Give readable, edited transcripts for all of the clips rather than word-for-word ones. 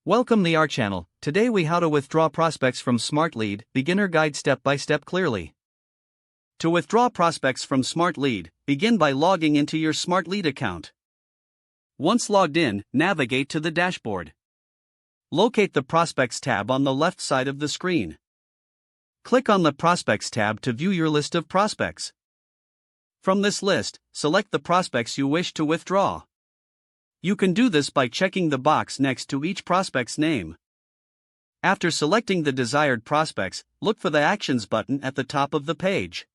Welcome to our channel. Today we how to withdraw prospects from Smartlead, beginner guide step by step clearly. To withdraw prospects from Smartlead, begin by logging into your Smartlead account. Once logged in, navigate to the dashboard. Locate the Prospects tab on the left side of the screen. Click on the Prospects tab to view your list of prospects. From this list, select the prospects you wish to withdraw. You can do this by checking the box next to each prospect's name. After selecting the desired prospects, look for the Actions button at the top of the page.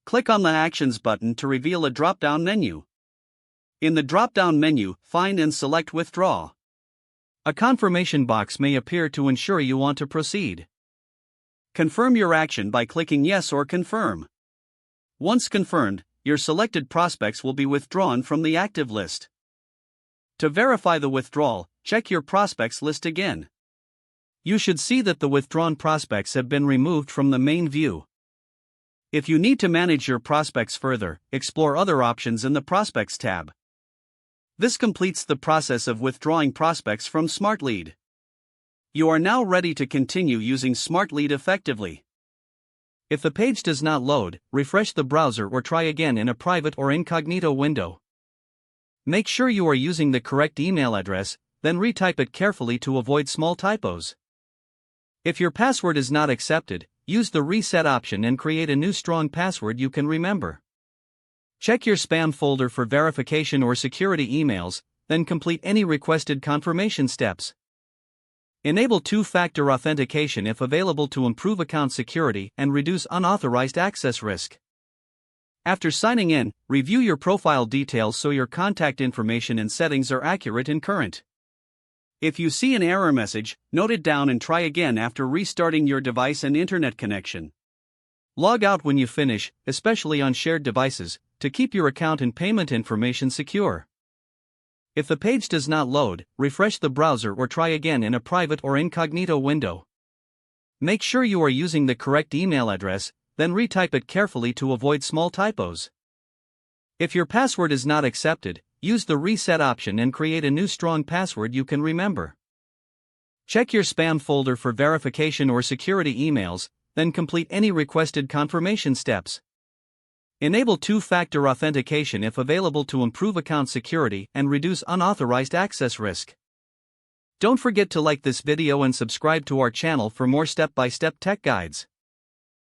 Click on the Actions button to reveal a drop-down menu. In the drop-down menu, find and select Withdraw. A confirmation box may appear to ensure you want to proceed. Confirm your action by clicking Yes or Confirm. Once confirmed, your selected prospects will be withdrawn from the active list. To verify the withdrawal, check your prospects list again. You should see that the withdrawn prospects have been removed from the main view. If you need to manage your prospects further, explore other options in the Prospects tab. This completes the process of withdrawing prospects from Smartlead. You are now ready to continue using Smartlead effectively. If the page does not load, refresh the browser or try again in a private or incognito window. Make sure you are using the correct email address, then retype it carefully to avoid small typos. If your password is not accepted, use the reset option and create a new strong password you can remember. Check your spam folder for verification or security emails, then complete any requested confirmation steps. Enable two-factor authentication if available to improve account security and reduce unauthorized access risk. After signing in, review your profile details so your contact information and settings are accurate and current. If you see an error message, note it down and try again after restarting your device and internet connection. Log out when you finish, especially on shared devices, to keep your account and payment information secure. If the page does not load, refresh the browser or try again in a private or incognito window. Make sure you are using the correct email address, then retype it carefully to avoid small typos. If your password is not accepted, use the reset option and create a new strong password you can remember. Check your spam folder for verification or security emails, then complete any requested confirmation steps. Enable two-factor authentication if available to improve account security and reduce unauthorized access risk. Don't forget to like this video and subscribe to our channel for more step-by-step tech guides.